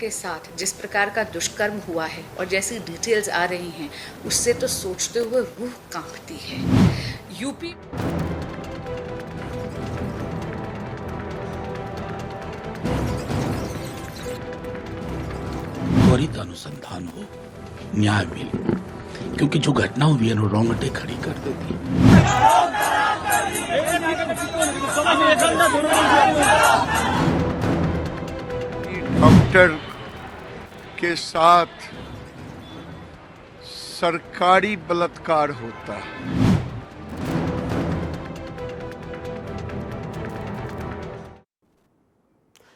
के साथ जिस प्रकार का दुष्कर्म हुआ है और जैसी डिटेल्स आ रही हैं, उससे तो सोचते हुए रूह कांपती है। यूपी त्वरित अनुसंधान हो, न्याय मिले, क्योंकि जो घटना हुई है ना रोंगटे खड़ी कर देती है। डॉक्टर के साथ सरकारी बलात्कार होता है।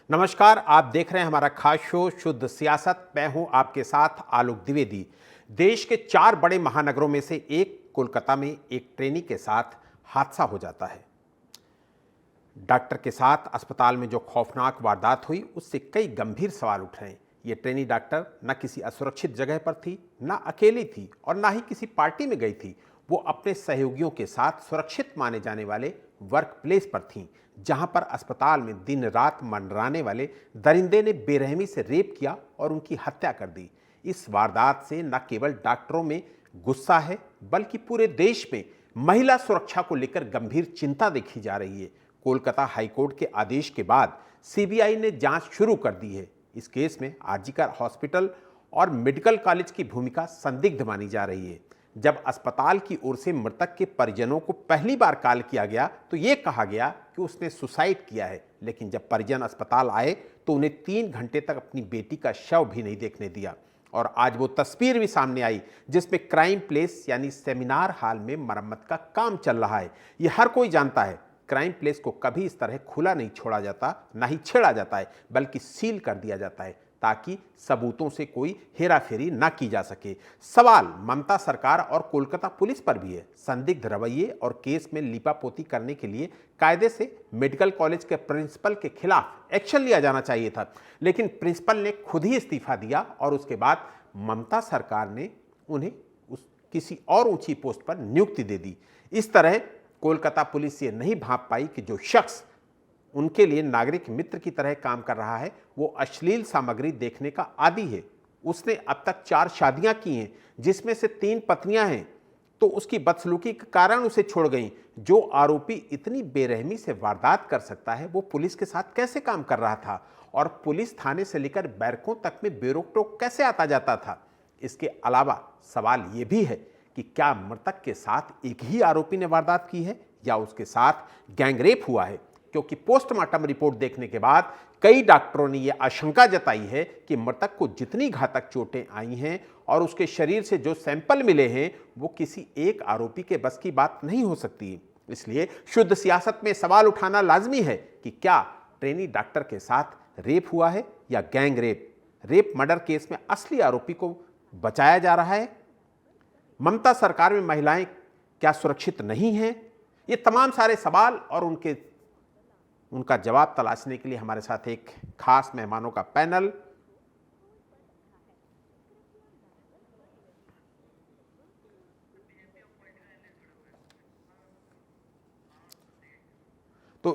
नमस्कार, आप देख रहे हैं हमारा खास शो शुद्ध सियासत। मैं हूं आपके साथ आलोक द्विवेदी। देश के 4 बड़े महानगरों में से एक कोलकाता में एक ट्रेनी के साथ हादसा हो जाता है। डॉक्टर के साथ अस्पताल में जो खौफनाक वारदात हुई, उससे कई गंभीर सवाल उठ रहे हैं। ये ट्रेनी डॉक्टर न किसी असुरक्षित जगह पर थी, न अकेली थी और न ही किसी पार्टी में गई थी। वो अपने सहयोगियों के साथ सुरक्षित माने जाने वाले वर्क प्लेस पर थीं, जहां पर अस्पताल में दिन रात मंडराने वाले दरिंदे ने बेरहमी से रेप किया और उनकी हत्या कर दी। इस वारदात से न केवल डॉक्टरों में गुस्सा है, बल्कि पूरे देश में महिला सुरक्षा को लेकर गंभीर चिंता देखी जा रही है। कोलकाता हाईकोर्ट के आदेश के बाद सीबीआई ने जांच शुरू कर दी है। इस केस में आरजीकर हॉस्पिटल और मेडिकल कॉलेज की भूमिका संदिग्ध मानी जा रही है। जब अस्पताल की ओर से मृतक के परिजनों को पहली बार कॉल किया गया तो ये कहा गया कि उसने सुसाइड किया है, लेकिन जब परिजन अस्पताल आए तो उन्हें 3 घंटे तक अपनी बेटी का शव भी नहीं देखने दिया। और आज वो तस्वीर भी सामने आई जिसमें क्राइम प्लेस यानी सेमिनार हॉल में मरम्मत का काम चल रहा है। ये हर कोई जानता है, क्राइम प्लेस को कभी इस तरह खुला नहीं छोड़ा जाता, ना ही छेड़ा जाता है, बल्कि सील कर दिया जाता है ताकि सबूतों से कोई हेराफेरी ना की जा सके। सवाल ममता सरकार और कोलकाता पुलिस पर भी है। संदिग्ध रवैये और केस में लीपापोती करने के लिए कायदे से मेडिकल कॉलेज के प्रिंसिपल के खिलाफ एक्शन लिया जाना चाहिए था, लेकिन प्रिंसिपल ने खुद ही इस्तीफा दिया और उसके बाद ममता सरकार ने उन्हें किसी और ऊंची पोस्ट पर नियुक्ति दे दी। इस तरह कोलकाता पुलिस ये नहीं भांप पाई कि जो शख्स उनके लिए नागरिक मित्र की तरह काम कर रहा है वो अश्लील सामग्री देखने का आदी है। उसने अब तक 4 शादियां की हैं, जिसमें से 3 पत्नियां हैं, तो उसकी बदसलूकी के कारण उसे छोड़ गई। जो आरोपी इतनी बेरहमी से वारदात कर सकता है वो पुलिस के साथ कैसे काम कर रहा था और पुलिस थाने से लेकर बैरकों तक में बेरोक टोक कैसे आता जाता था। इसके अलावा सवाल ये भी है कि क्या मृतक के साथ एक ही आरोपी ने वारदात की है या उसके साथ गैंगरेप हुआ है, क्योंकि पोस्टमार्टम रिपोर्ट देखने के बाद कई डॉक्टरों ने यह आशंका जताई है कि मृतक को जितनी घातक चोटें आई हैं और उसके शरीर से जो सैंपल मिले हैं वो किसी एक आरोपी के बस की बात नहीं हो सकती। इसलिए शुद्ध सियासत में सवाल उठाना लाजमी है कि क्या ट्रेनी डॉक्टर के साथ रेप हुआ है या गैंग रेप मर्डर केस में असली आरोपी को बचाया जा रहा है। ममता सरकार में महिलाएं क्या सुरक्षित नहीं हैं? ये तमाम सारे सवाल और उनका जवाब तलाशने के लिए हमारे साथ एक खास मेहमानों का पैनल। तो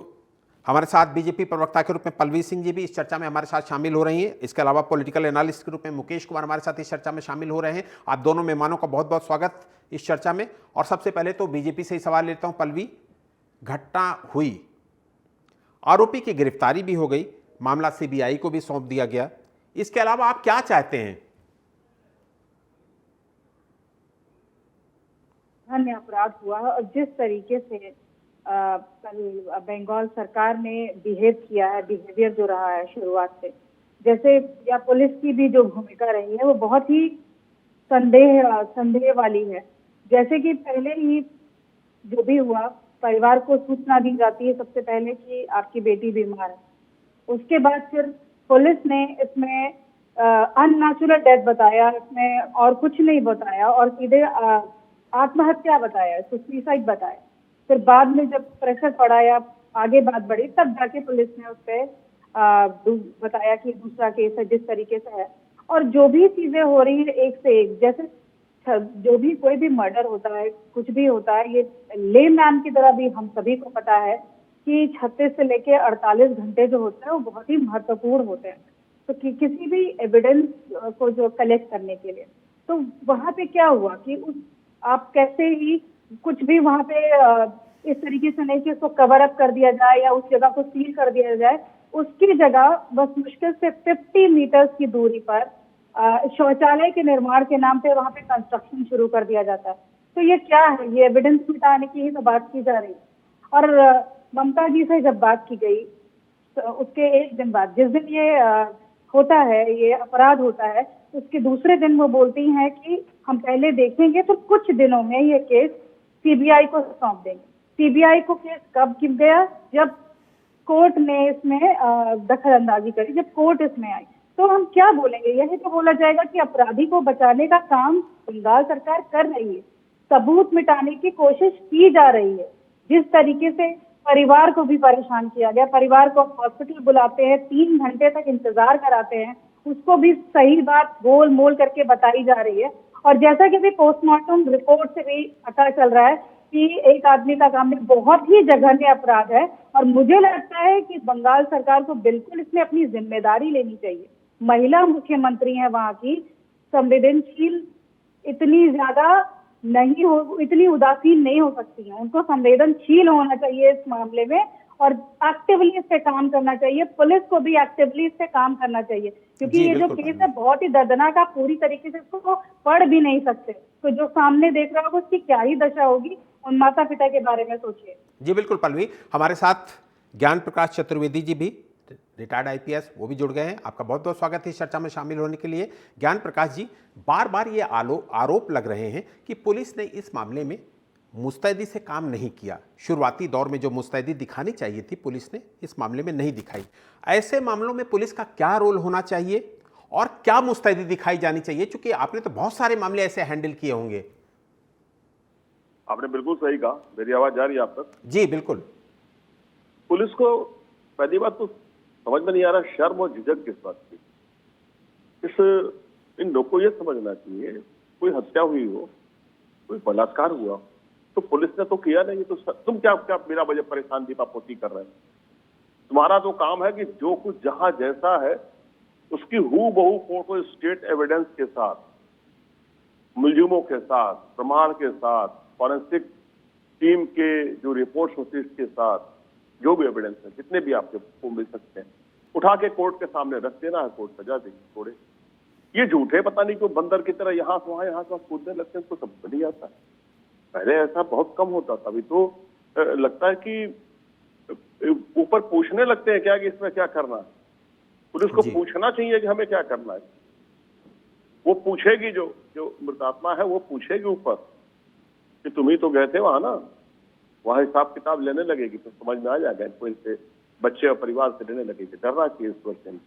हमारे साथ बीजेपी प्रवक्ता के रूप में पलवीर सिंह जी भी इस चर्चा में हमारे साथ शामिल हो रही हैं। इसके अलावा पॉलिटिकल एनालिस्ट के रूप में मुकेश कुमार हमारे साथ इस चर्चा में शामिल हो रहे हैं। आप दोनों मेहमानों का बहुत बहुत स्वागत इस चर्चा में। और सबसे पहले तो बीजेपी से ही सवाल लेता हूं। पलवी, घटना हुई, आरोपी की गिरफ्तारी भी हो गई, मामला सीबीआई को भी सौंप दिया गया, इसके अलावा आप क्या चाहते हैं? अन्य अपराध हुआ और जिस तरीके से कल बंगाल सरकार ने बिहेव किया है, बिहेवियर जो रहा है शुरुआत से, जैसे या पुलिस की भी जो भूमिका रही है वो बहुत ही संदेह वाली है। जैसे कि पहले ही जो भी हुआ, परिवार को सूचना दी जाती है सबसे पहले कि आपकी बेटी बीमार है। उसके बाद फिर पुलिस ने इसमें अननेचुरल डेथ बताया, इसमें और कुछ नहीं बताया और सीधे आत्महत्या बताया, इसको सुसाइड बताया। फिर बाद में जब प्रेशर पड़ा या आगे बात बढ़ी तब जाके पुलिस ने उस पर बताया कि दूसरा केस है जिस तरीके से है। और जो भी चीजें हो रही है एक से एक, जैसे जो भी कोई भी मर्डर होता है, कुछ भी होता है, ये लेमैन की तरह भी हम सभी को पता है कि 36 से लेके 48 घंटे जो होते हैं वो बहुत ही महत्वपूर्ण होते हैं। तो किसी भी एविडेंस को जो कलेक्ट करने के लिए, तो वहां पे क्या हुआ कि उस आप कैसे ही कुछ भी वहां पे इस तरीके से नहीं कि उसको कवर अप कर दिया जाए या उस जगह को सील कर दिया जाए, उसकी जगह बस मुश्किल से 50 मीटर्स की दूरी पर शौचालय के निर्माण के नाम पे वहां पे कंस्ट्रक्शन शुरू कर दिया जाता है। तो ये क्या है? ये एविडेंस मिटाने की ही तो बात की जा रही है। और ममता जी से जब बात की गई तो उसके एक दिन बाद, जिस दिन ये होता है, ये अपराध होता है, उसके दूसरे दिन वो बोलती हैं कि हम पहले देखेंगे तो कुछ दिनों में ये केस सीबीआई को सौंप देंगे। सीबीआई को केस कब गया? जब कोर्ट ने इसमें दखल अंदाजी करी, जब कोर्ट इसमें आई। तो हम क्या बोलेंगे? यही तो बोला जाएगा कि अपराधी को बचाने का काम बंगाल सरकार कर रही है, सबूत मिटाने की कोशिश की जा रही है। जिस तरीके से परिवार को भी परेशान किया गया, परिवार को हॉस्पिटल बुलाते हैं, 3 घंटे तक इंतजार कराते हैं, उसको भी सही बात गोल मोल करके बताई जा रही है। और जैसा कि भी पोस्टमार्टम रिपोर्ट से भी पता चल रहा है कि एक आदमी का काम में बहुत ही जघन्य अपराध है। और मुझे लगता है कि बंगाल सरकार को बिल्कुल इसमें अपनी जिम्मेदारी लेनी चाहिए। महिला मुख्यमंत्री है वहां की, संवेदनशील इतनी ज्यादा नहीं हो, इतनी उदासीन नहीं हो सकती है। उनको संवेदनशील होना चाहिए इस मामले में और एक्टिवली इस पे काम करना चाहिए। पुलिस को भी एक्टिवली इस पे काम करना चाहिए, क्योंकि ये जो केस है बहुत ही दर्दनाक, आप पूरी तरीके से इसको पढ़ भी नहीं सकते। तो जो सामने देख रहा होगा उसकी क्या ही दशा होगी, उन माता पिता के बारे में सोचिए। जी बिल्कुल पल्लवी, हमारे साथ ज्ञान प्रकाश चतुर्वेदी जी भी, रिटायर्ड आईपीएस, वो भी जुड़ गए हैं। आपका बहुत बहुत स्वागत है इस चर्चा में शामिल होने के लिए। ज्ञान प्रकाश जी, बार बार ये आरोप लग रहे हैं कि पुलिस ने इस मामले में मुस्तैदी से काम नहीं किया। शुरुआती दौर में जो मुस्तैदी दिखानी चाहिए थी पुलिस ने इस मामले में नहीं दिखाई। ऐसे मामलों में पुलिस का क्या रोल होना चाहिए और क्या मुस्तैदी दिखाई जानी चाहिए? क्योंकि आपने तो बहुत सारे मामले ऐसे हैंडल किए होंगे। आपने बिल्कुल सही कहा। मेरी आवाज जा रही है आप तक? जी बिल्कुल। पुलिस को पहली बात तो समझ में नहीं आ रहा शर्म और झिझक किस बात की। इन लोग को यह समझना चाहिए, कोई हत्या हुई हो, कोई बलात्कार हुआ तो पुलिस ने तो किया नहीं, तो तुम क्या मेरा वजह परेशान दीपापोती कर रहे हैं? तुम्हारा तो काम है कि जो कुछ जहां जैसा है उसकी हूबहू फोटो स्टेट एविडेंस के साथ, मुलजिमों के साथ, प्रमाण के साथ, फॉरेंसिक टीम के जो रिपोर्ट्स होती है इसके साथ, जो भी एविडेंस है, जितने भी आपको मिल सकते हैं, उठा के कोर्ट के सामने रख देना है। कोर्ट सजा देगी। थोड़े ये झूठे पता नहीं क्यों बंदर की तरह यहाँ से वहां कूदने लगते हैं, तो समझ नहीं आता। पहले ऐसा बहुत कम होता था, अभी तो लगता है कि ऊपर पूछने लगते हैं क्या कि इसमें क्या करना है। पुलिस को पूछना चाहिए कि हमें क्या करना है। वो पूछेगी, जो मृतात्मा है वो पूछेगी ऊपर कि तुम ही तो गए थे वहां ना, वहां हिसाब किताब लेने लगेगी, तो समझ में आ जाएगा इनको, इनसे बच्चे और परिवार से लेने लगेगी। डरना चाहिए इस वर्ष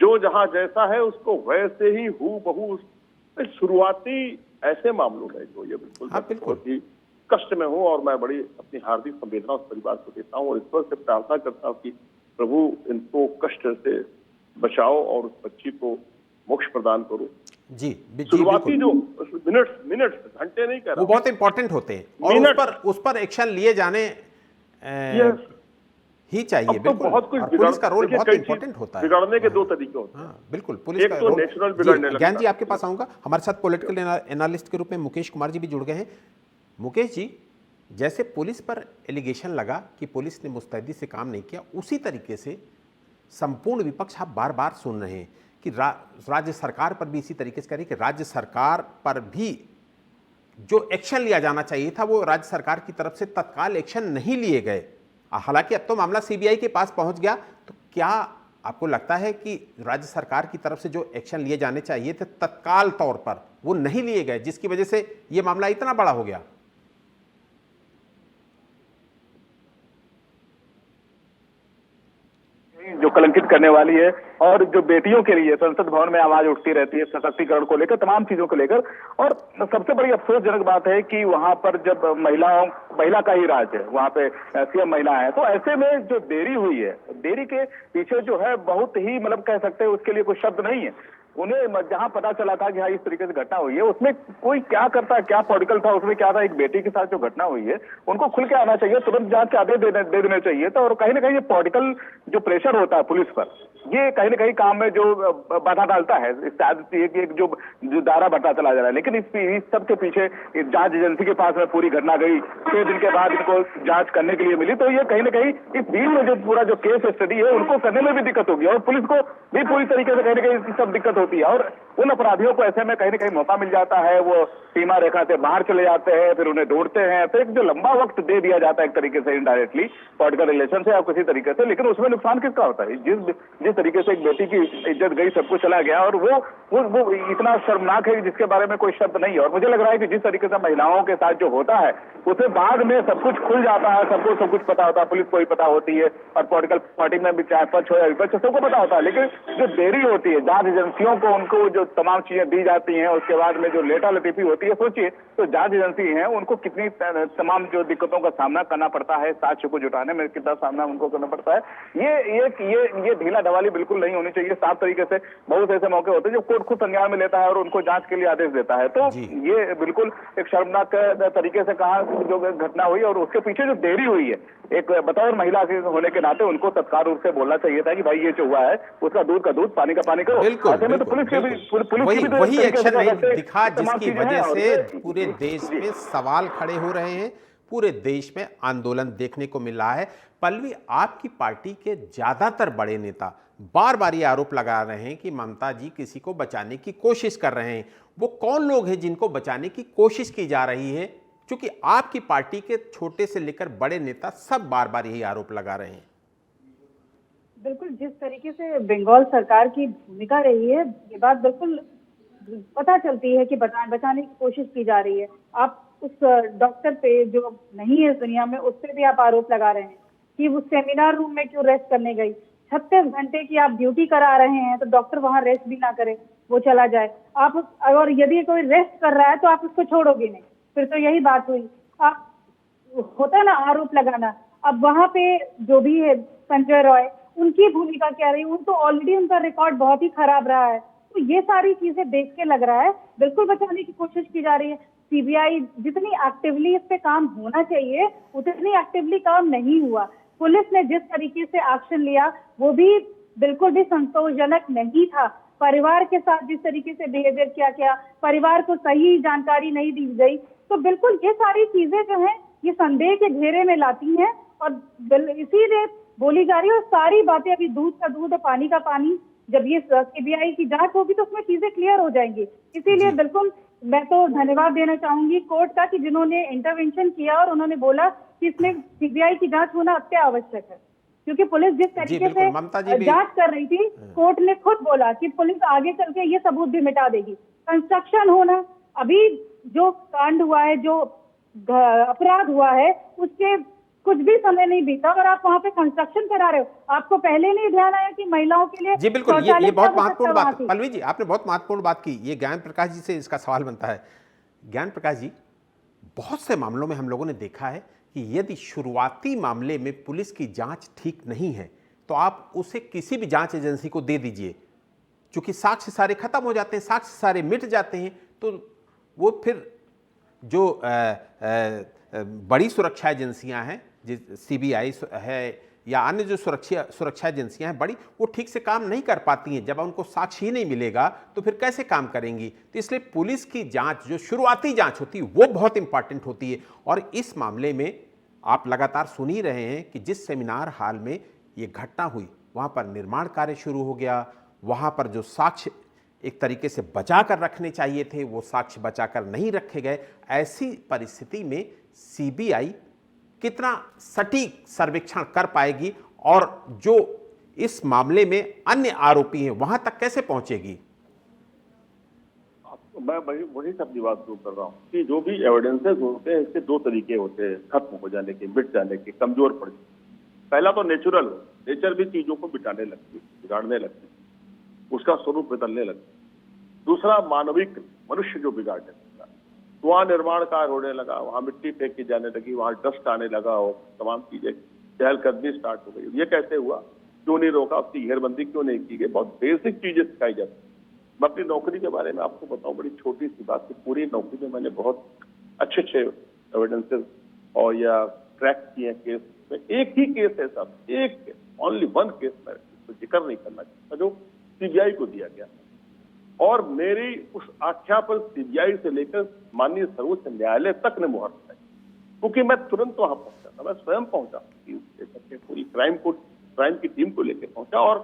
जो जहां जैसा है उसको वैसे ही हूबहू। शुरुआती ऐसे मामलों में जो ये बिल्कुल बहुत ही कष्ट में हूं और मैं बड़ी अपनी हार्दिक संवेदना उस परिवार को देता हूं और ईश्वर से प्रार्थना करता हूं कि प्रभु इनको कष्ट से बचाओ और उस बच्ची को मोक्ष प्रदान करो। जी शुरुआती जो मिनट्स घंटे नहीं कर रहा, वो बहुत इंपॉर्टेंट होते हैं और उस पर एक्शन लिए जाने ही चाहिए। तो बहुत कुछ पुलिस का रोल बहुत इंपॉर्टेंट होता है। बिगड़ने के दो तरीके होते हैं। बिल्कुल, पुलिस का रोल नेचुरल बिगड़ने लगता है। ज्ञान जी आपके पास आऊंगा। हमारे साथ पॉलिटिकल एनालिस्ट के रूप में मुकेश कुमार जी भी जुड़ गए हैं। मुकेश जी, जैसे पुलिस पर एलिगेशन लगा कि पुलिस ने मुस्तैदी से काम नहीं किया, उसी तरीके से संपूर्ण विपक्ष आप बार बार सुन रहे हैं कि राज्य सरकार पर भी इसी तरीके से कह रही कि राज्य सरकार पर भी जो एक्शन लिया जाना चाहिए था वो राज्य सरकार की तरफ से तत्काल एक्शन नहीं लिए गए। हालांकि अब तो मामला सीबीआई के पास पहुंच गया, तो क्या आपको लगता है कि राज्य सरकार की तरफ से जो एक्शन लिए जाने चाहिए थे तत्काल तौर पर वो नहीं लिए गए, जिसकी वजह से ये मामला इतना बड़ा हो गया? जो कलंकित करने वाली है और जो बेटियों के लिए संसद भवन में आवाज उठती रहती है सशक्तिकरण को लेकर, तमाम चीजों को लेकर। और सबसे बड़ी अफसोसजनक बात है कि वहां पर जब महिला का ही राज है, वहां पे सीएम महिला है, तो ऐसे में जो देरी हुई है, देरी के पीछे जो है बहुत ही मतलब कह सकते हैं उसके लिए कोई शब्द नहीं है। उन्हें जहां पता चला था कि हाँ इस तरीके से घटना हुई है, उसमें कोई क्या करता है, क्या पॉलिटिकल था, उसमें क्या था, एक बेटी के साथ जो घटना हुई है उनको खुल के आना चाहिए, तुरंत जांच के आदेश दे देने चाहिए था। और कहीं ना कहीं ये पॉलिटिकल जो प्रेशर होता है पुलिस पर, ये कहीं ना कहीं काम में जो बाधा डालता है, शायद एक जो दायरा बढ़ता चला जा रहा है। लेकिन इस सब के पीछे जांच एजेंसी के पास में पूरी घटना गई, 6 दिन के बाद इनको जांच करने के लिए मिली, तो ये कहीं ना कहीं इस बीच में जो पूरा जो केस स्टडी है उनको करने में भी दिक्कत होगी और पुलिस को भी पूरी तरीके से कहीं ना कहीं सब दिक्कत होती है। और उन अपराधियों को ऐसे में कहीं ना कहीं मौका मिल जाता है, वो सीमा रेखा से बाहर चले जाते हैं, फिर उन्हें ढूंढते हैं, फिर एक जो लंबा वक्त दे दिया जाता है एक तरीके से इनडायरेक्टली पॉलिटिकल रिलेशन से या किसी तरीके से। लेकिन उसमें नुकसान किसका होता है? जिस तरीके से एक बेटी की इज्जत गई, सब कुछ चला गया, और वो इतना शर्मनाक है जिसके बारे में कोई शब्द नहीं है। और मुझे लग रहा है कि जिस तरीके से महिलाओं के साथ जो होता है उसे बाद में सब कुछ खुल जाता है, सबको सब कुछ पता होता है, पुलिस को भी पता होती है और पॉलिटिकल पार्टी में भी चाहे पक्ष हो या विपक्ष सबको पता होता है। लेकिन जो देरी होती है, जांच एजेंसियों को उनको जो तमाम चीजें दी जाती हैं, उसके बाद में जो लेटा लतीफी होती है, सोचिए तो जांच एजेंसी है उनको कितनी तमाम जो दिक्कतों का सामना करना पड़ता है, साक्ष्य को जुटाने में कितना सामना उनको करना पड़ता है। ये ढीला ढवाली बिल्कुल नहीं होनी चाहिए। साफ तरीके से बहुत ऐसे मौके होते हैं जब कोर्ट खुद संज्ञान में लेता है और उनको जांच के लिए आदेश देता है। तो ये बिल्कुल एक शर्मनाक तरीके से कहा जो घटना हुई और उसके पीछे जो देरी हुई है, एक बतौर महिला के होने के नाते उनको तत्काल रूप से बोलना चाहिए था कि भाई ये जो हुआ है उसका दूध का दूध, पानी का पानी करो। ऐसे में तो पुलिस की भी वही एक्शन नहीं दिखा जिसकी वजह से पूरे देश में सवाल खड़े हो रहे हैं, पूरे देश में आंदोलन देखने को मिल रहा है। पल्लवी, आपकी पार्टी के ज्यादातर बड़े नेता बार बार ये आरोप लगा रहे हैं कि ममता जी किसी को बचाने की कोशिश कर रहे हैं। वो कौन लोग हैं जिनको बचाने की कोशिश की जा रही है? क्योंकि आपकी पार्टी के छोटे से लेकर बड़े नेता सब बार बार यही आरोप लगा रहे हैं। बिल्कुल, जिस तरीके से बंगाल सरकार की भूमिका रही है, ये बात बिल्कुल पता चलती है कि बचाने की कोशिश की जा रही है। आप उस डॉक्टर पे जो नहीं है इस दुनिया में, उस पे भी आप आरोप लगा रहे हैं कि उस सेमिनार रूम में क्यों रेस्ट करने गई। 36 घंटे की आप ड्यूटी करा रहे हैं तो डॉक्टर वहां रेस्ट भी ना करे, वो चला जाए। आप और यदि कोई रेस्ट कर रहा है तो आप उसको छोड़ोगे नहीं, फिर तो यही बात हुई। आप होता है ना आरोप लगाना। अब वहां पे जो भी है संजय रॉय, उनकी भूमिका क्या रही? उनको ऑलरेडी उनका रिकॉर्ड बहुत ही खराब रहा है। तो ये सारी चीजें देख के लग रहा है बिल्कुल बचाने की कोशिश की जा रही है। सीबीआई जितनी एक्टिवली इस पे काम होना चाहिए उतनी एक्टिवली काम नहीं हुआ। पुलिस ने जिस तरीके से एक्शन लिया वो भी बिल्कुल भी संतोषजनक नहीं था। परिवार के साथ जिस तरीके से बिहेवियर किया गया, परिवार को सही जानकारी नहीं दी गई, तो बिल्कुल ये सारी चीजें जो हैं ये संदेह के घेरे में लाती हैं और इसीलिए बोली जा रही है। और सारी बातें अभी दूध का दूध और पानी का पानी, जब ये सीबीआई की जांच होगी तो उसमें चीजें क्लियर हो जाएंगी। इसीलिए बिल्कुल मैं तो धन्यवाद देना चाहूंगी कोर्ट का कि जिन्होंने इंटरवेंशन किया और उन्होंने बोला कि इसमें सीबीआई की जांच होना अत्य आवश्यक है, क्योंकि पुलिस जिस तरीके से जांच कर रही थी, कोर्ट ने खुद बोला कि पुलिस आगे चल के ये सबूत भी मिटा देगी। कंस्ट्रक्शन होना, अभी जो कांड हुआ है, जो अपराध हुआ है, उसके कुछ भी समय नहीं बीता और आप वहां पे कंस्ट्रक्शन करा रहे हो। आपको पहले नहीं ध्यान आया कि महिलाओं के लिए? जी बिल्कुल, ये बहुत महत्वपूर्ण बात है पल्लवी जी, आपने बहुत महत्वपूर्ण बात की। ये ज्ञान प्रकाश जी से इसका सवाल बनता है। ज्ञान प्रकाश जी, बहुत से मामलों में हम लोगों ने देखा है कि यदि शुरुआती मामले में पुलिस की जांच ठीक नहीं है तो आप उसे किसी भी जांच एजेंसी को दे दीजिए, क्योंकि साक्ष्य सारे खत्म हो जाते हैं, साक्ष्य सारे मिट जाते हैं, तो वो फिर जो बड़ी सुरक्षा एजेंसियां हैं, सीबीआई है या अन्य जो सुरक्षा एजेंसियां हैं बड़ी, वो ठीक से काम नहीं कर पाती हैं। जब उनको साक्ष्य ही नहीं मिलेगा तो फिर कैसे काम करेंगी? तो इसलिए पुलिस की जांच, जो शुरुआती जांच होती है, वो बहुत इंपॉर्टेंट होती है। और इस मामले में आप लगातार सुन ही रहे हैं कि जिस सेमिनार हॉल में ये घटना हुई वहाँ पर निर्माण कार्य शुरू हो गया, वहाँ पर जो साक्ष्य एक तरीके से बचा कर रखने चाहिए थे वो साक्ष्य बचा कर नहीं रखे गए। ऐसी परिस्थिति में सीबीआई कितना सटीक सर्वेक्षण कर पाएगी और जो इस मामले में अन्य आरोपी हैं वहां तक कैसे पहुंचेगी? मैं वही सब बात शुरू कर रहा हूँ कि जो भी एविडेंसेस होते हैं इसके दो तरीके होते हैं खत्म हो जाने के, मिट जाने के, कमजोर पड़ जाने। पहला तो नेचुरल, नेचर भी चीजों को मिटाने लगती है, बिगाड़ने लगती है, उसका स्वरूप बदलने लगता है। दूसरा मानविक, मनुष्य जो बिगाड़ने लगता है, वहां निर्माण कार्य होने लगा, वहां मिट्टी फेंकी जाने लगी, वहां डस्ट आने लगा और तमाम चीजें चहलकदमी स्टार्ट हो गई। ये कैसे हुआ? क्यों नहीं रोका? उसकी घेरबंदी क्यों नहीं की गई? बहुत बेसिक चीजें सिखाई जाती। मैं अपनी नौकरी के बारे में आपको बताऊं, बड़ी छोटी सी बात कि पूरी नौकरी में मैंने बहुत अच्छे एविडेंसेस और या ट्रैक किए केस में। एक ही केस है साहब, एक केस, ओनली वन केस, मैं तो जिक्र नहीं करना चाहता, जो सीबीआई को दिया गया और मेरी उस आख्या पर सीबीआई से लेकर माननीय सर्वोच्च न्यायालय तक ने मुहर लगाई, क्योंकि मैं तुरंत वहां पहुंचा था, मैं स्वयं पहुंचा, पूरी क्राइम की टीम को लेकर पहुंचा और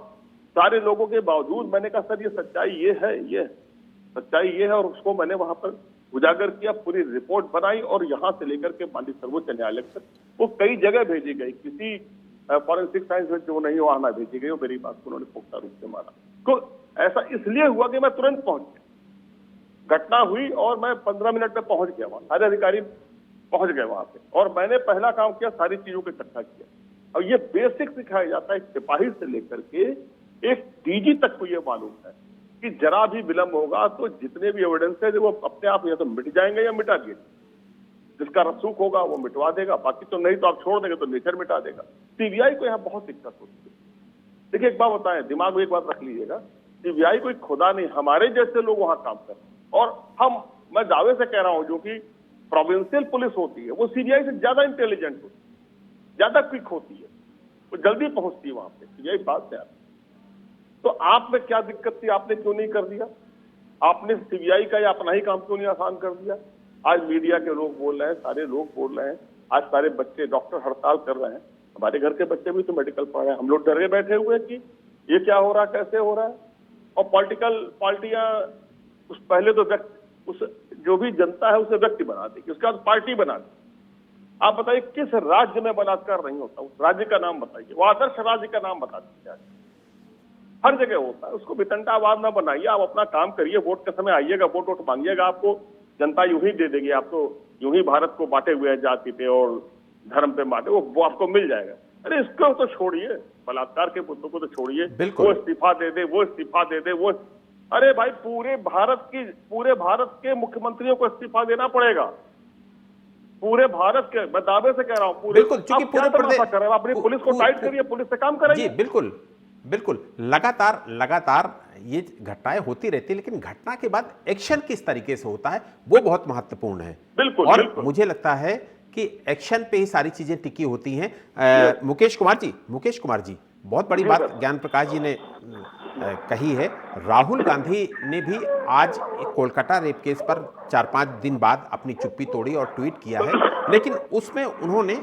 सारे लोगों के बावजूद मैंने कहा सर ये सच्चाई ये है, सच्चाई ये है, और उसको मैंने वहां पर उजागर किया, पूरी रिपोर्ट बनाई और यहां से लेकर के माननीय सर्वोच्च न्यायालय तक वो कई जगह भेजी गई, किसी फॉरेंसिक साइंस में जो नहीं वहां ना भेजी गई, मेरी बात को उन्होंने पुख्ता रूप से माना। तो ऐसा इसलिए हुआ कि मैं तुरंत पहुंच गया, घटना हुई और मैं 15 मिनट में पहुंच गया वहां, सारे अधिकारी पहुंच गए वहां पे, और मैंने पहला काम किया, सारी चीजों को इकट्ठा किया। और ये बेसिक सिखाया जाता है, सिपाही से लेकर के एक डीजी तक को ये मालूम है कि जरा भी विलंब होगा तो जितने भी एविडेंस है वो अपने आप या तो मिट जाएंगे या मिटा दिए, जिसका रसूख होगा वो मिटवा देगा, बाकी तो नहीं तो आप छोड़ देंगे तो नेचर मिटा देगा। सीबीआई को यहाँ बहुत दिक्कत होती है। देखिए एक बात बताएं, दिमाग में एक बात रख लीजिएगा, सीबीआई कोई खुदा नहीं, हमारे जैसे लोग वहां काम कर रहे हैं, और मैं दावे से कह रहा हूं, जो कि प्रोविंशियल पुलिस होती है वो सीबीआई से ज्यादा इंटेलिजेंट होती है, ज्यादा क्विक होती है, वो जल्दी पहुंचती है वहां पे, सीबीआई बात है। तो आप में क्या दिक्कत थी, आपने क्यों नहीं कर दिया? आपने सीबीआई का या अपना ही काम क्यों नहीं आसान कर दिया? आज मीडिया के लोग बोल रहे हैं, सारे लोग बोल रहे हैं, आज सारे बच्चे डॉक्टर हड़ताल कर रहे हैं, हमारे घर के बच्चे भी तो मेडिकल पढ़ रहे हैं, हम लोग डरे बैठे हुए हैं कि ये क्या हो रहा है, कैसे हो रहा है। और पॉलिटिकल पार्टियां उस पहले तो उस जो भी जनता है उसे व्यक्ति बना देगी, उसके बाद पार्टी बना दी। आप बताइए किस राज्य में बलात्कार नहीं होता, उस राज्य का नाम बताइए, वो आदर्श राज्य का नाम बता दीजिए। हर जगह होता है, उसको वितंडावाद ना बनाइए, आप अपना काम करिए, वोट के समय आइएगा, वोट मांगिएगा, आपको जनता यूं ही दे देगी, आप तो यूं ही भारत को बांटे हुए हैं, जाति पे और धर्म पे बांटे, वो आपको मिल जाएगा। अरे इसको तो छोड़िए, बलात्कार के मुद्दों को तो छोड़िए, वो इस्तीफा दे दे, वो इस्तीफा दे दे, वो अरे भाई पूरे भारत के मुख्यमंत्रियों को इस्तीफा देना पड़ेगा, पूरे भारत के, मैं दावे से कह रहा हूँ, बिल्कुल, क्योंकि पूरे प्रदेश अपनी पुलिस को टाइट करिए, पुलिस से काम कराइए। बिल्कुल बिल्कुल, लगातार ये घटनाएं होती रहती है, लेकिन घटना के बाद एक्शन किस तरीके से होता है वो बहुत महत्वपूर्ण है। और मुझे लगता है कि एक्शन पे ही सारी चीजें टिकी होती हैं। मुकेश कुमार जी, बहुत बड़ी बात ज्ञान प्रकाश जी ने कही है। राहुल गांधी ने भी आज कोलकाता रेप केस पर 4-5 दिन बाद अपनी चुप्पी तोड़ी और ट्वीट किया है, लेकिन उसमें उन्होंने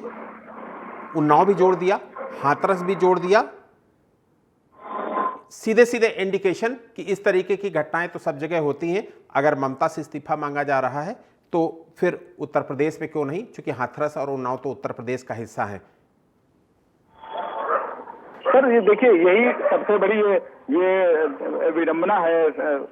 उन्नाव भी जोड़ दिया, हाथरस भी जोड़ दिया, सीधे इंडिकेशन कि इस तरीके की घटनाएं तो सब जगह होती हैं। अगर ममता से इस्तीफा मांगा जा रहा है तो फिर उत्तर प्रदेश में क्यों नहीं, क्योंकि हाथरस और उन्नाव तो उत्तर प्रदेश का हिस्सा है। सर ये देखिए, यही सबसे बड़ी ये विडंबना है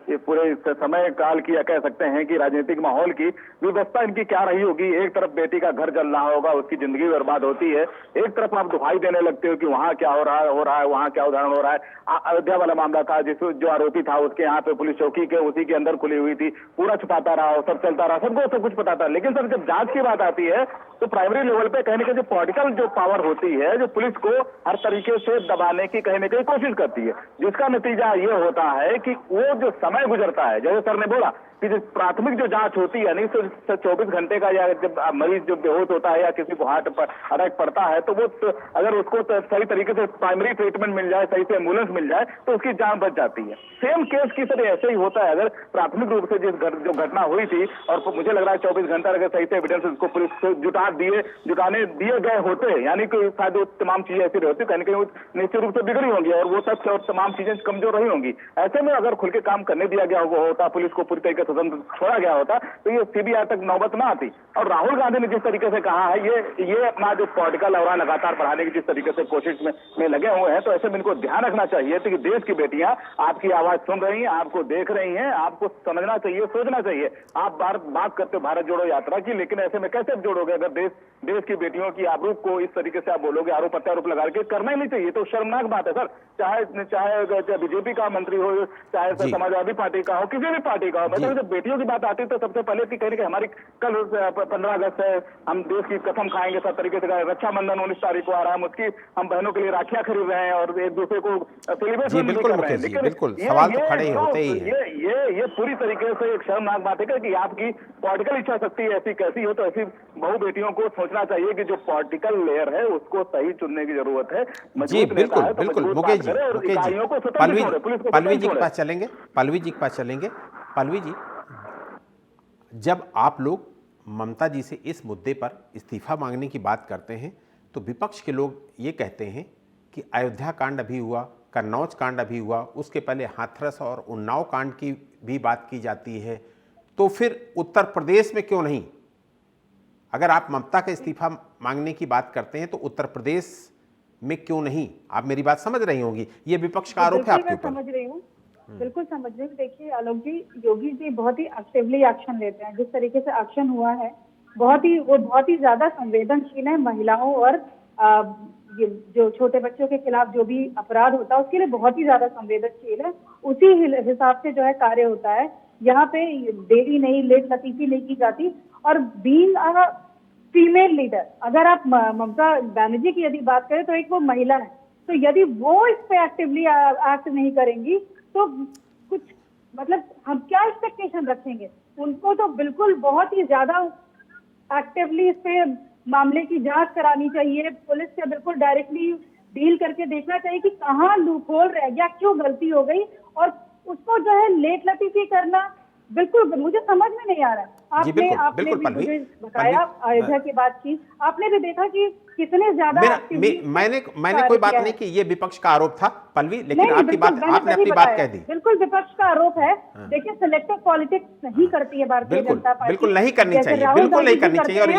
ये पूरे समय काल की, या कह सकते हैं कि राजनीतिक माहौल की व्यवस्था इनकी क्या रही होगी। एक तरफ बेटी का घर जल रहा होगा, उसकी जिंदगी बर्बाद होती है, एक तरफ आप दुहाई देने लगते हो कि वहां क्या हो रहा है, वहां क्या उदाहरण हो रहा है। अयोध्या वाला मामला था, जो आरोपी था उसके यहाँ पे पुलिस चौकी के उसी के अंदर खुली हुई थी, पूरा छुपाता रहा, सब चलता रहा, सबको सब कुछ पता था। लेकिन सर जब जांच की बात आती है तो प्राइमरी लेवल पे कहने का जो पॉलिटिकल जो पावर होती है, जो पुलिस को हर तरीके से दबाने की कहीं ना कहीं कोशिश करती है, जिसका नतीजा ये होता है कि वो जो समय गुजरता है, जैसे सर ने बोला कि जो प्राथमिक जो जांच होती है, नहीं तो 24 घंटे का, या जब मरीज जो बेहोश होता है या किसी को हार्ट अटैक पड़ता है तो वो अगर उसको सही तरीके से प्राइमरी ट्रीटमेंट मिल जाए, सही से एम्बुलेंस मिल जाए तो उसकी जान बच जाती है। सेम केस की सर ऐसे ही होता है। अगर प्राथमिक रूप से जो घटना हुई थी और मुझे लग रहा है 24 घंटा अगर सही से एविडेंस उसको पुलिस से जुटाने दिए गए होते, यानी कि शायद वो तमाम चीजें ऐसी रहती, कहीं ना कहीं निश्चित रूप से बिगड़ी होंगी और वो तथ्य और तमाम चीजें कमजोर रही होंगी। ऐसे में अगर खुल के काम करने दिया गया होता, पुलिस को पूरी तरीके से स्वतंत्र छोड़ा गया होता तो ये सीबीआई तक नौबत ना आती। और राहुल गांधी ने जिस तरीके से कहा है, ये अपना जो पॉलिटिकल और लगातार बढ़ाने की जिस तरीके से कोशिश में लगे हुए हैं, तो ऐसे में इनको ध्यान रखना चाहिए कि देश की बेटियां आपकी आवाज सुन रही हैं, आपको देख रही हैं, आपको समझना चाहिए, सोचना चाहिए। आप बात करते हो भारत जोड़ो यात्रा की, लेकिन ऐसे में कैसे जोड़ोगे अगर देश की बेटियों की आबरू को इस तरीके से आप बोलोगे, आरोप प्रत्यारोप लगा के, करना ही नहीं चाहिए। तो शर्मनाक बात है सर, चाहे बीजेपी का मंत्री हो, चाहे समाजवादी पार्टी का हो, किसी भी पार्टी का हो, मैं तो फिर जब बेटियों की बात आती है तो सबसे पहले कि कहीं ना कहीं हमारी कल 15 अगस्त है, हम देश की कसम खाएंगे सब तरीके से। रक्षाबंधन 19 तारीख को आ रहा है, उसकी हम बहनों के लिए राखियां खरीद रहे हैं और एक दूसरे को सेलिब्रेट जी बिल्कुल कर रहे हैं। मुकेश जी, लेकिन बिल्कुल सवाल तो खड़े होते ही है। ये पूरी तरीके से एक शर्मनाक बात है कि आपकी पॉलिटिकल इच्छा शक्ति ऐसी कैसी हो, तो ऐसी बहु बेटियों को सोचना चाहिए कि जो पॉलिटिकल लेयर है उसको सही चुनने की जरूरत है। जी बिल्कुल बिल्कुल मुकेश जी, पलवी जी के पास चलेंगे, पलवी जी के पास चलेंगे। पलवी जी, जब आप लोग ममता जी से इस मुद्दे पर इस्तीफा मांगने की बात करते हैं तो विपक्ष के लोग ये कहते हैं कि अयोध्या कांड अभी हुआ, कन्नौज कांड अभी हुआ, उसके पहले हाथरस और उन्नाव कांड की भी बात की जाती है, तो फिर उत्तर प्रदेश में क्यों नहीं? अगर आप ममता का इस्तीफा मांगने की बात करते हैं तो उत्तर प्रदेश में क्यों नहीं? आप मेरी बात समझ रही होंगी, ये विपक्ष का आरोप है आपके ऊपर। समझ रही हूँ, बिल्कुल समझ रही हूँ। देखिए आलोक जी, योगी जी बहुत ही एक्टिवली एक्शन लेते हैं। जिस तरीके से एक्शन हुआ है वो बहुत ही ज्यादा संवेदनशील है। महिलाओं और ये जो छोटे बच्चों के खिलाफ जो भी अपराध होता है उसके लिए बहुत ही ज्यादा संवेदनशील है। उसी हिसाब से जो है कार्य होता है। यहाँ पे देरी नहीं, लेट लतीफी नहीं की जाती। और बीइंग अ फीमेल लीडर, अगर आप ममता बनर्जी की यदि बात करें तो एक वो महिला है, तो यदि वो इस पे एक्टिवली एक्ट नहीं करेंगी तो कुछ मतलब हम क्या एक्सपेक्टेशन रखेंगे? उनको तो बिल्कुल बहुत ही ज्यादा एक्टिवली इस पे मामले की जांच करानी चाहिए। पुलिस से बिल्कुल डायरेक्टली डील करके देखना चाहिए कि कहाँ लूपहोल रह गया, क्यों गलती हो गई, और उसको जो है लेट लतीफी करना बिल्कुल मुझे समझ में नहीं आ रहा। आपने भी मुझे बताया अयोध्या की बात की, आपने भी देखा कि कितने ज्यादा मैंने कोई बात नहीं की, ये विपक्ष का आरोप था पल्लवी, लेकिन आपकी बात, आपने अपनी बात कह दी। बिल्कुल विपक्ष का आरोप है। देखिए सिलेक्टिव पॉलिटिक्स नहीं करती है भारतीय जनता पार्टी, बिल्कुल नहीं करनी चाहिए, बिल्कुल नहीं करनी चाहिए। और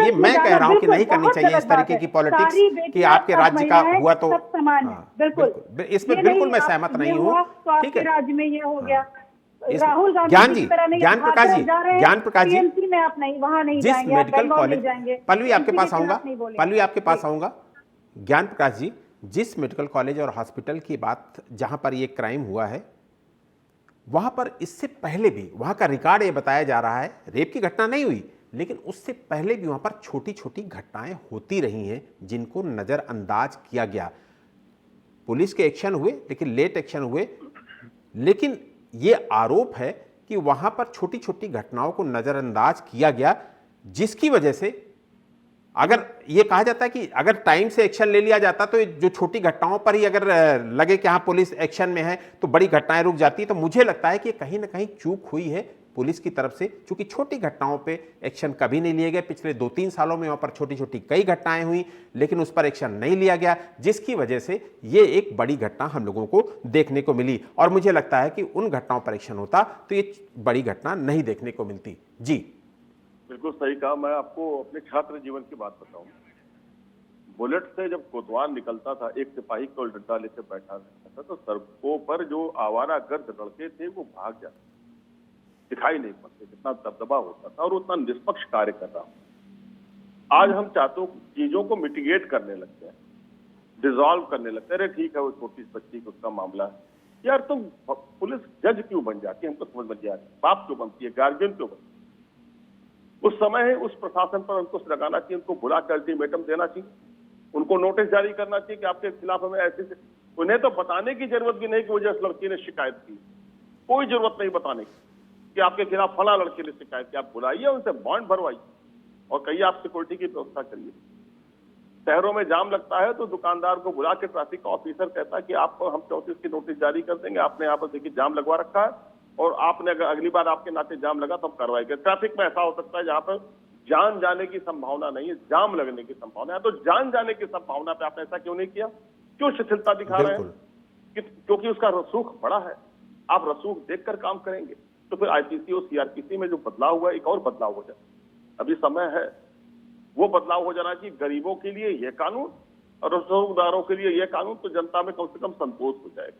ये मैं कह रहा हूँ कि नहीं करनी चाहिए इस तरीके की पॉलिटिक्स कि आपके राज्य का हुआ तो समान है। बिल्कुल, इसमें बिल्कुल मैं सहमत नहीं हूँ। ठीक है, राज्य में ये हो गया, राहुल गांधी ज्ञान प्रकाश जी में आप नहीं, वहां नहीं जिस जाएंगे, मेडिकल कॉलेज, जाएंगे। पल्लवी आपके पास आऊंगा, ज्ञान प्रकाश जी, जिस मेडिकल कॉलेज और हॉस्पिटल की बात जहां पर ये क्राइम हुआ है, वहां पर इससे पहले भी वहां का रिकॉर्ड ये बताया जा रहा है, रेप की घटना नहीं हुई लेकिन उससे पहले भी वहां पर छोटी छोटी घटनाएं होती रही हैं जिनको नजरअंदाज किया गया। पुलिस के एक्शन हुए लेकिन लेट एक्शन हुए, लेकिन ये आरोप है कि वहां पर छोटी छोटी घटनाओं को नजरअंदाज किया गया, जिसकी वजह से अगर ये कहा जाता है कि अगर टाइम से एक्शन ले लिया जाता तो जो छोटी घटनाओं पर ही अगर लगे कि हाँ पुलिस एक्शन में है तो बड़ी घटनाएं रुक जाती। तो मुझे लगता है कि कहीं ना कहीं चूक हुई है पुलिस की तरफ से, क्योंकि छोटी घटनाओं पे एक्शन कभी नहीं लिए गए। पिछले 2-3 सालों में वहां पर छोटी छोटी कई घटनाएं हुई लेकिन उस पर एक्शन नहीं लिया गया, जिसकी वजह से ये एक बड़ी घटना हम लोगों को देखने को मिली। और मुझे लगता है कि उन घटनाओं पर एक्शन होता तो ये बड़ी घटना नहीं देखने को मिलती। जी बिल्कुल सही कहा। मैं आपको अपने छात्र जीवन की बात बताऊं। बुलेट से जब कोतवाल निकलता था, एक सिपाही को डंडा लेकर बैठा रहता था, तो सड़कों पर जो आवारा गर्द लड़के थे वो भाग जाते, दिखाई नहीं पड़ते, कितना दबदबा होता था और उतना निष्पक्ष कार्य कर रहा हूं। आज हम चाहते चीजों को मिटिगेट करने लगते हैं, डिसॉल्व करने लगते हैं। अरे ठीक है, वो छोटी बच्ची को उसका मामला है, यार तुम पुलिस जज क्यों बन जाती है? हमको समझ में नहीं आ रही, बाप क्यों बनती है, गार्जियन क्यों बनती है? उस समय है उस प्रशासन पर अंकुश लगाना चाहिए, उनको बुला कर अल्टीमेटम देना चाहिए, उनको नोटिस जारी करना चाहिए कि आपके खिलाफ हमें ऐसे से। उन्हें तो बताने की जरूरत भी नहीं कि मुझे इस लड़की ने शिकायत की, कोई जरूरत नहीं बताने की कि आपके खिलाफ फला लड़के ने शिकायत की। आप बुलाइए, उनसे बॉन्ड भरवाइए और कहिए आप सिक्योरिटी की व्यवस्था करिए। शहरों में जाम लगता है तो दुकानदार को बुला के ट्रैफिक ऑफिसर कहता है कि आपको हम 34 की नोटिस जारी कर देंगे, आपने यहाँ पर देखिए जाम लगवा रखा है और आपने अगर अगली बार आपके नाते जाम लगा तो हम कार्रवाई करें। ट्रैफिक में ऐसा हो सकता है जहां पर जान जाने की संभावना नहीं है, जाम लगने की संभावना है। तो जान जाने की संभावना पे आपने ऐसा क्यों नहीं किया? क्यों शिथिलता दिखा रहे हैं? क्योंकि उसका रसूख बड़ा है। आप रसूख देखकर काम करेंगे तो फिर आईपीसी और सीआरपीसी में जो बदलाव हुआ, एक और बदलाव हो जाए। अभी समय है, वो बदलाव हो जाना चाहिए। गरीबों के लिए यह कानून और रसूखदारों के लिए यह कानून, तो जनता में कम से कम संतोष हो जाएगा,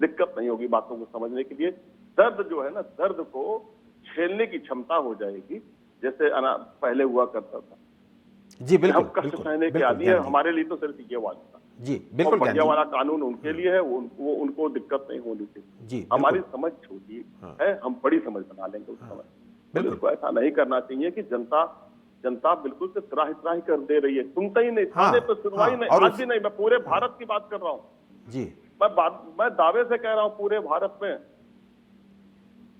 दिक्कत नहीं होगी बातों को समझने के लिए। दर्द जो है ना, दर्द को झेलने की क्षमता हो जाएगी, जैसे पहले हुआ करता था। जी बिल्कुल, हम कष्ट सहने के आदि है, हमारे लिए तो सिर्फ ये वाला था। जी बिल्कुल और बढ़िया वाला कानून उनके लिए है, वो उनको दिक्कत नहीं होनी चाहिए। जी हमारी समझ छोटी है, हम बड़ी समझ बना लेंगे उस समय। पुलिस को ऐसा नहीं करना चाहिए कि जनता बिल्कुल से त्राही कर दे रही है, सुनता ही नहीं, थाने पे सुनवाई नहीं, आज भी नहीं। मैं पूरे भारत की बात कर रहा हूँ जी, मैं दावे से कह रहा हूँ, पूरे भारत में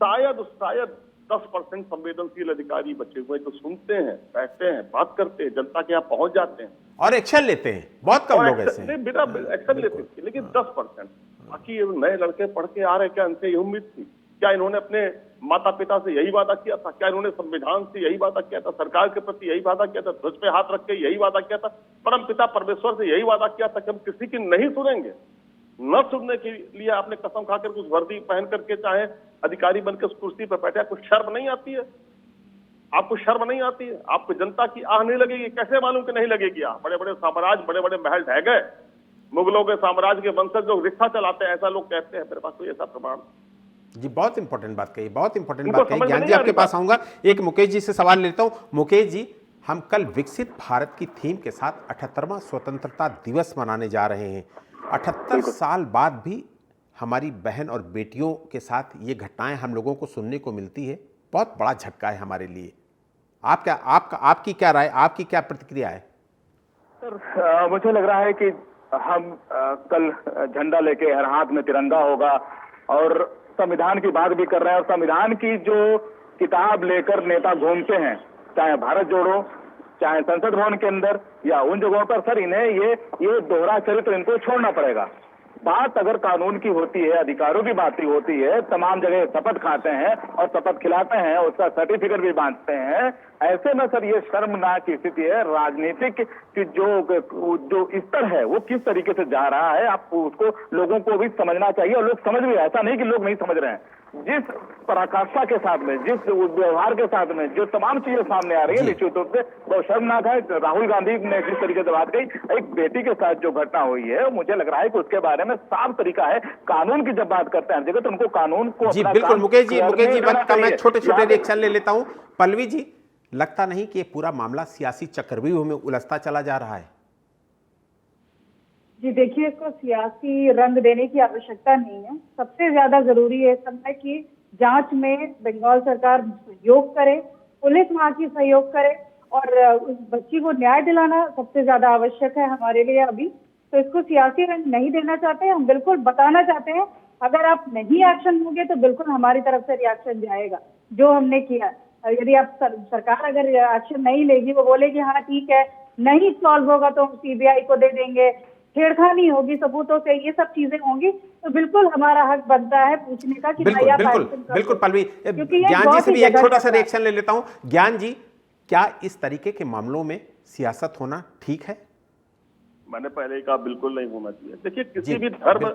शायद 10% संवेदनशील अधिकारी बचे हुए जो सुनते हैं, बैठते हैं, बात करते हैं, जनता के यहाँ पहुंच जाते हैं और एक्शन लेते हैं। बहुत कम लोग ऐसे हैं। बिना एक्शन लेते थे, लेकिन 10%। बाकी नए लड़के पढ़ के आ रहे, क्या इनसे ये उम्मीद थी? क्या इन्होंने अपने माता पिता से यही वादा किया था? क्या इन्होंने संविधान से यही वादा किया था? सरकार के प्रति यही वादा किया था? ध्वज पे हाथ रख के यही वादा किया था? परम पिता परमेश्वर से यही वादा किया था कि हम किसी की नहीं सुनेंगे? न सुनने के लिए आपने कसम खाकर कुछ वर्दी पहन करके चाहे अधिकारी बनकर उस कुर्सी पर बैठे, कुछ शर्म नहीं आती है? आपको शर्म नहीं आती है? आपको जनता की आह नहीं लगेगी? कैसे मालूम कि नहीं लगेगी आह? बड़े बड़े साम्राज्य, बड़े बड़े महल ढह गए, मुगलों के साम्राज्य के वंशज लोग रिक्शा चलाते हैं, ऐसा लोग कहते हैं। मेरे पास कोई ऐसा प्रमाण। जी बहुत इंपॉर्टेंट बात कही, बहुत इंपॉर्टेंट बात कही। ज्ञान जी आपके पास आऊंगा, एक मुकेश जी से सवाल लेता हूं। मुकेश जी, हम कल विकसित भारत की थीम के साथ 78वां स्वतंत्रता दिवस मनाने जा रहे हैं। 78 साल बाद भी हमारी बहन और बेटियों के साथ ये घटनाएं हम लोगों को सुनने को मिलती है। बहुत बड़ा झटका है हमारे लिए। आपकी क्या राय, आपकी क्या प्रतिक्रिया है? सर मुझे लग रहा है कि हम कल झंडा लेके, हर हाथ में तिरंगा होगा और संविधान की बात भी कर रहे हैं, और संविधान की जो किताब लेकर नेता घूमते हैं, चाहे भारत जोड़ो, चाहे संसद भवन के अंदर या उन जगहों पर, सर इन्हें ये दोहरा चरित्र इनको छोड़ना पड़ेगा। बात अगर कानून की होती है, अधिकारों की बात ही होती है, तमाम जगह शपथ खाते हैं और शपथ खिलाते हैं, उसका सर्टिफिकेट भी बांटते हैं। ऐसे में सर ये शर्मनाक स्थिति है। राजनीतिक की जो स्तर है वो किस तरीके से जा रहा है, आपको उसको लोगों को भी समझना चाहिए, और लोग समझ भी, ऐसा नहीं कि लोग नहीं समझ रहे हैं। जिस पराकाष्ठा के साथ में, जिस व्यवहार के साथ में जो तमाम चीजें सामने आ रही है, निश्चित रूप से बहुत शर्मनाक है। राहुल गांधी ने जिस तरीके से बात कही, एक बेटी के साथ जो घटना हुई है, मुझे लग रहा है कि उसके बारे में साफ तरीका है। कानून की जब बात करते हैं जगह, तो उनको कानून को जी बिल्कुल। मुकेश जी वक्त का मैं छोटे रिएक्शन ले लेता हूं। पल्लवी जी, लगता नहीं कि ये पूरा मामला सियासी चक्रव्यूह में उलझता चला जा रहा है? जी देखिए, इसको सियासी रंग देने की आवश्यकता नहीं है। सबसे ज्यादा जरूरी है समय की जांच में बंगाल सरकार सहयोग करे, पुलिस वहां की सहयोग करे, और उस बच्ची को न्याय दिलाना सबसे ज्यादा आवश्यक है हमारे लिए अभी। तो इसको सियासी रंग नहीं देना चाहते, हम बिल्कुल बताना चाहते हैं, अगर आप नहीं एक्शन लोगे तो बिल्कुल हमारी तरफ से रिएक्शन जाएगा, जो हमने किया। यदि आप सरकार अगर एक्शन नहीं लेगी, वो बोलेगी हाँ ठीक है, नहीं सॉल्व होगा तो हम सीबीआई को दे देंगे, छेड़खानी होगी सबूतों से, ये सब चीजें होंगी, तो बिल्कुल हमारा हक बनता है पूछने का कि भाई आप बिल्कुल पल्लवी, ज्ञान जी से भी एक छोटा सा रिएक्शन ले लेता हूं। ज्ञान जी, क्या इस तरीके के मामलों में सियासत होना ठीक है? मैंने पहले कहा बिल्कुल नहीं होना चाहिए। देखिए, किसी भी धर्म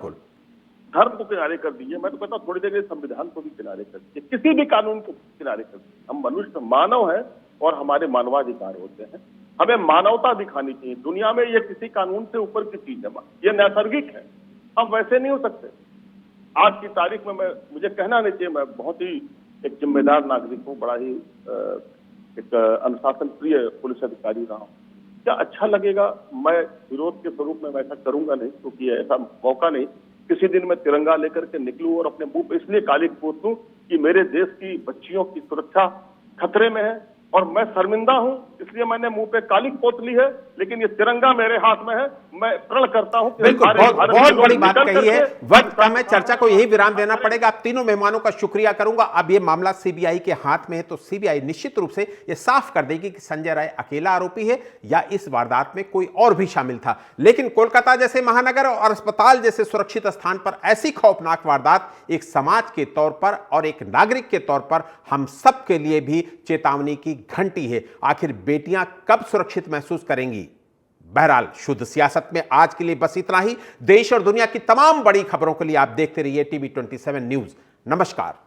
को किनारे कर दीजिए, मैं तो कहता हूँ थोड़ी देर संविधान को भी किनारे कर दीजिए, किसी भी कानून को किनारे कर दीजिए। हम मनुष्य मानव हैं और हमारे मानवाधिकार होते हैं, हमें मानवता दिखानी चाहिए दुनिया में। ये किसी कानून से ऊपर की चीज है, ये नैसर्गिक है, हम वैसे नहीं हो सकते। आज की तारीख में मुझे कहना नहीं चाहिए, मैं बहुत ही एक जिम्मेदार नागरिक हूँ, बड़ा ही एक अनुशासन प्रिय पुलिस अधिकारी रहा हूँ। क्या अच्छा लगेगा? मैं विरोध के स्वरूप में ऐसा करूंगा नहीं, क्योंकि ऐसा मौका नहीं। किसी दिन मैं तिरंगा लेकर के निकलूं और अपने मुंह पे इसलिए कालिक पोत दूं कि मेरे देश की बच्चियों की सुरक्षा खतरे में है, और मैं शर्मिंदा हूं, इसलिए मैंने मुंह पे कालिक पोत ली है, लेकिन ये तिरंगा मेरे हाथ में है। मैं प्रण करता हूं कि बिल्कुल, बहुत बड़ी बात कही है। वक्त का मैं चर्चा को यही विराम देना पड़ेगा। आप तीनों मेहमानों का शुक्रिया करूंगा। अब ये मामला सीबीआई के हाथ में है, तो सीबीआई निश्चित रूप से ये साफ कर देगी कि संजय राय अकेला आरोपी है या इस वारदात में कोई और भी शामिल था। लेकिन कोलकाता जैसे महानगर और अस्पताल जैसे सुरक्षित स्थान पर ऐसी खौफनाक वारदात एक समाज के तौर पर और एक नागरिक के तौर पर हम सब के लिए भी चेतावनी की घंटी है। आखिर बेटियां कब सुरक्षित महसूस करेंगी? बहरहाल, शुद्ध सियासत में आज के लिए बस इतना ही। देश और दुनिया की तमाम बड़ी खबरों के लिए आप देखते रहिए टीवी 27 न्यूज़। नमस्कार।